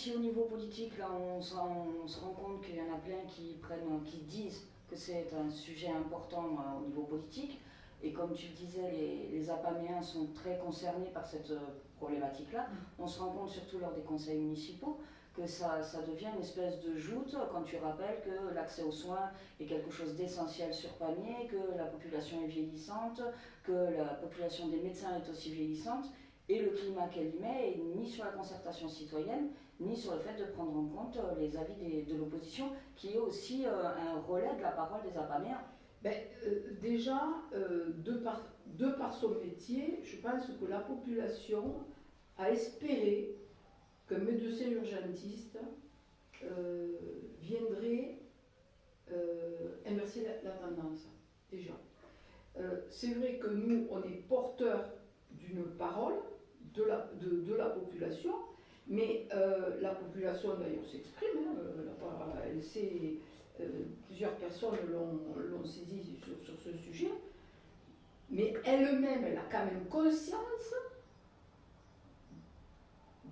si au niveau politique, là, on se rend compte qu'il y en a plein qui disent que c'est un sujet important au niveau politique, et comme tu le disais, les Apaméens sont très concernés par cette problématique-là, on se rend compte surtout lors des conseils municipaux que ça devient une espèce de joute quand tu rappelles que l'accès aux soins est quelque chose d'essentiel sur Pamiers, que la population est vieillissante, que la population des médecins est aussi vieillissante, et le climat qu'elle y met est ni sur la concertation citoyenne, ni sur le fait de prendre en compte les avis de l'opposition, qui est aussi un relais de la parole des Apaméens. Déjà, de par son métier, je pense que la population a espéré qu'un médecin urgentiste viendrait inverser la tendance, déjà. C'est vrai que nous, on est porteurs d'une parole de la population, mais la population d'ailleurs s'exprime, elle sait, plusieurs personnes l'ont saisi sur ce sujet, mais elle-même, elle a quand même conscience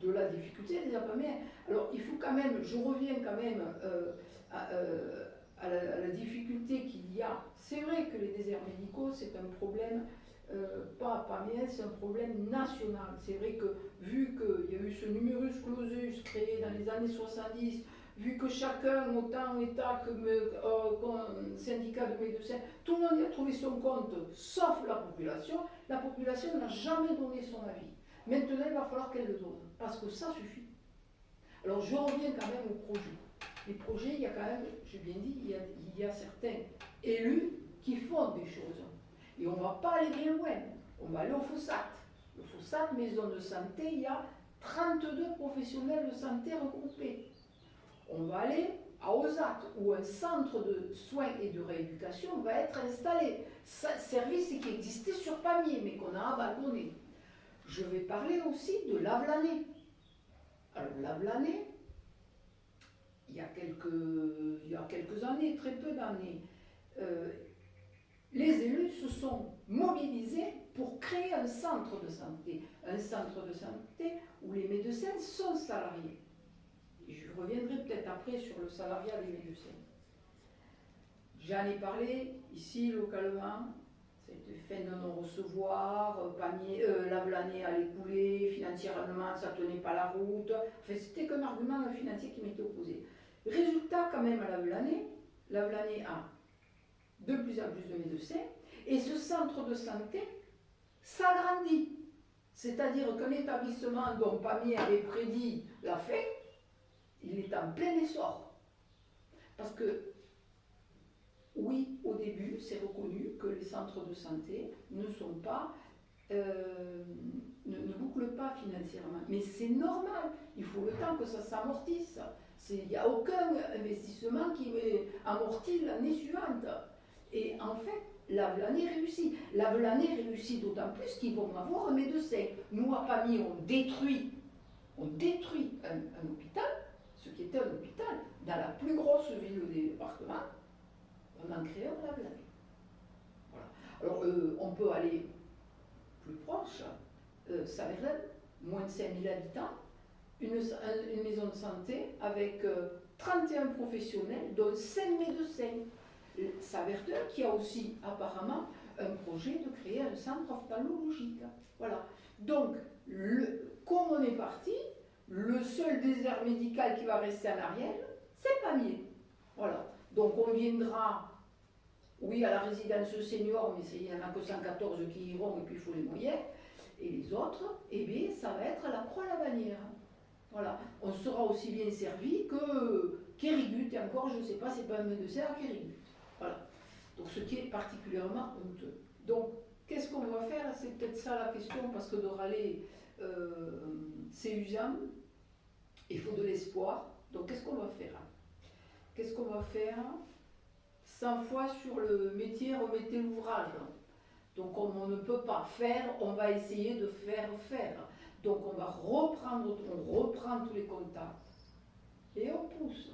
de la difficulté des Apaméens. Alors il faut quand même, je reviens quand même à la difficulté qu'il y a. C'est vrai que les déserts médicaux, c'est un problème, pas apamien, c'est un problème national. C'est vrai que vu qu'il y a eu ce numerus clausus créé dans les années 70, vu que chacun, autant État que syndicat de médecins, tout le monde y a trouvé son compte, sauf la population n'a jamais donné son avis. Maintenant, il va falloir qu'elle le donne, parce que ça suffit. Alors, je reviens quand même aux projets. Les projets, il y a quand même, j'ai bien dit, il y a certains élus qui font des choses. Et on ne va pas aller bien loin. On va aller au FOSSAT. Le FOSSAT, maison de santé, il y a 32 professionnels de santé regroupés. On va aller à OSAT, où un centre de soins et de rééducation va être installé. Service qui existait sur Pamiers, mais qu'on a abandonné. Je vais parler aussi de Lavelanet. Alors Lavelanet, il y a quelques années, très peu d'années, les élus se sont mobilisés pour créer un centre de santé. Un centre de santé où les médecins sont salariés. Et je reviendrai peut-être après sur le salariat des médecins. J'en ai parlé ici localement. C'était fin de non-recevoir, Lavelanet allait couler, financièrement ça ne tenait pas la route. Enfin, c'était qu'un argument financier qui m'était opposé. Résultat, quand même, à Lavelanet a de plus en plus de médecins, et ce centre de santé s'agrandit. C'est-à-dire qu'un établissement dont Pamiers avait prédit la fin, il est en plein essor. Parce que oui, au début, c'est reconnu que les centres de santé ne bouclent pas financièrement. Mais c'est normal, il faut le temps que ça s'amortisse. Il n'y a aucun investissement qui amortit l'année suivante. Et en fait, Lavelanet réussit. Lavelanet réussit d'autant plus qu'ils vont avoir un médecin. Nous, à Pamiers, on détruit un hôpital, ce qui était un hôpital, dans la plus grosse ville du département. On en crée un Lavelanet. Voilà. Alors, on peut aller plus proche. Saverel, moins de 5000 habitants, une maison de santé avec 31 professionnels, dont 5 médecins. Saverdun, qui a aussi apparemment un projet de créer un centre ophtalmologique. Voilà. Donc, comme on est parti, le seul désert médical qui va rester en arrière, c'est Pamiers. Voilà. Donc on viendra, oui, à la résidence senior, mais il n'y en a que 114 qui iront et puis il faut les moyens. Et les autres, eh bien, ça va être à la Croix-la-Bannière. Voilà. On sera aussi bien servi que Kérigut, et encore, je ne sais pas, c'est pas un médecin à Kérigut. Voilà. Donc ce qui est particulièrement honteux. Donc, qu'est-ce qu'on va faire? C'est peut-être ça la question, parce que de râler, c'est usant. Il faut de l'espoir. Donc, qu'est-ce qu'on va faire? Qu'est-ce qu'on va faire? 100 fois sur le métier, remettez l'ouvrage. Donc, on ne peut pas faire, on va essayer de faire. Donc, on reprend tous les contacts. Et on pousse.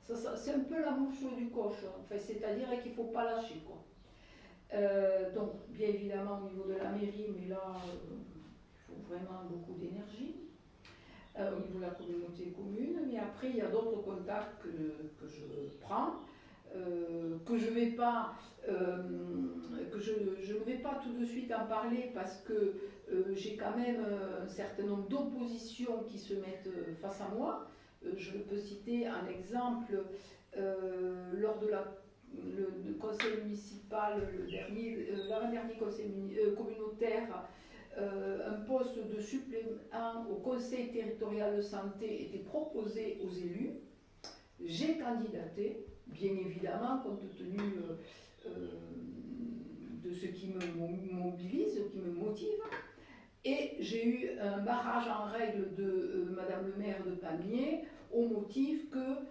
C'est un peu la mouche du coche. Enfin, c'est-à-dire qu'il ne faut pas lâcher, quoi. Donc, bien évidemment, au niveau de la mairie, mais là, il faut vraiment beaucoup d'énergie. au niveau de la communauté commune, mais après il y a d'autres contacts que je prends, que je vais pas, que je ne vais pas tout de suite en parler parce que j'ai quand même un certain nombre d'oppositions qui se mettent face à moi. Je peux citer un exemple lors de le conseil municipal, l'avant-dernier conseil communautaire. Un poste de suppléant au conseil territorial de santé était proposé aux élus. J'ai candidaté, bien évidemment, compte tenu de ce qui me mobilise, qui me motive. Et j'ai eu un barrage en règle de Madame le maire de Pamiers au motif que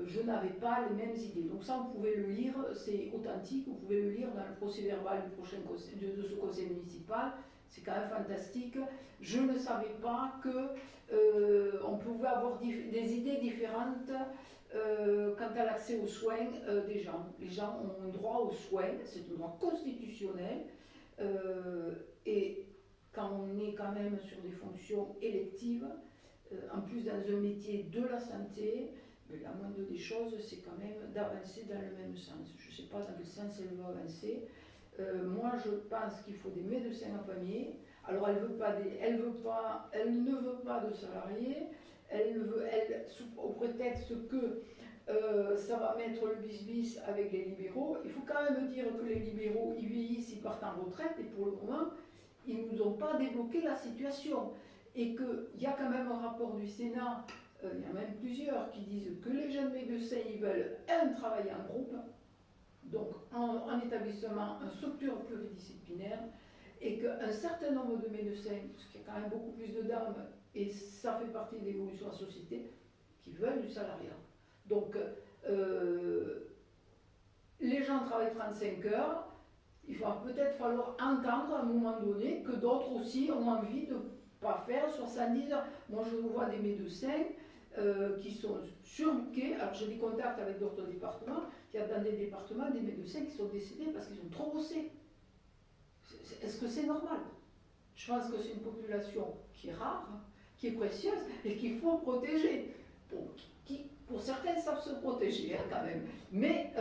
je n'avais pas les mêmes idées. Donc ça, vous pouvez le lire, c'est authentique, vous pouvez le lire dans le procès verbal du prochain conseil, de ce conseil municipal. C'est quand même fantastique. Je ne savais pas que on pouvait avoir des idées différentes quant à l'accès aux soins des gens. Les gens ont un droit aux soins, c'est un droit constitutionnel. Et quand on est quand même sur des fonctions électives, en plus dans un métier de la santé, la moindre des choses, c'est quand même d'avancer dans le même sens. Je ne sais pas dans quel sens elle va avancer. Moi, je pense qu'il faut des médecins à Pamiers. Alors, elle ne veut pas de salariés. Au prétexte que ça va mettre le bis-bis avec les libéraux. Il faut quand même dire que les libéraux, ils vieillissent, ils partent en retraite, et pour le moment, ils ne nous ont pas débloqué la situation. Et qu'il y a quand même un rapport du Sénat, il y en a même plusieurs, qui disent que les jeunes médecins, ils veulent travailler en groupe, donc en établissement, en structure pluridisciplinaire, et qu'un certain nombre de médecins, parce qu'il y a quand même beaucoup plus de dames, et ça fait partie de l'évolution de la société, qui veulent du salariat. Donc, les gens travaillent 35 heures, il va peut-être falloir entendre à un moment donné que d'autres aussi ont envie de ne pas faire 70 heures. Moi, je vois des médecins qui sont surlookés. Alors, j'ai des contacts avec d'autres départements. Il y a dans des départements des médecins qui sont décédés parce qu'ils ont trop bossé. Est-ce que c'est normal? Je pense que c'est une population qui est rare, qui est précieuse et qu'il faut protéger. Pour certains savent se protéger quand même. Mais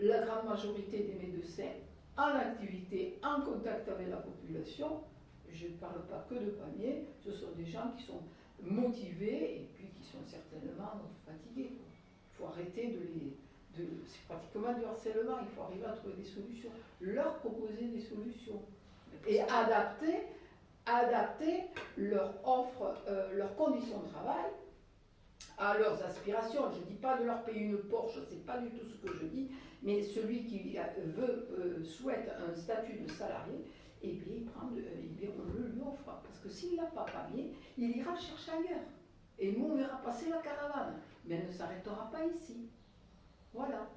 la grande majorité des médecins en activité, en contact avec la population, je ne parle pas que de Pamiers, ce sont des gens qui sont motivés et puis qui sont certainement fatigués. Il faut arrêter c'est pratiquement du harcèlement, il faut arriver à trouver des solutions, leur proposer des solutions et adapter leur offre, leurs conditions de travail à leurs aspirations. Je ne dis pas de leur payer une Porsche, c'est pas du tout ce que je dis, mais celui qui souhaite un statut de salarié, eh bien, on le lui offre. Parce que s'il n'a pas Pamiers, il ira chercher ailleurs. Et nous, on verra passer la caravane. Mais elle ne s'arrêtera pas ici. Voilà.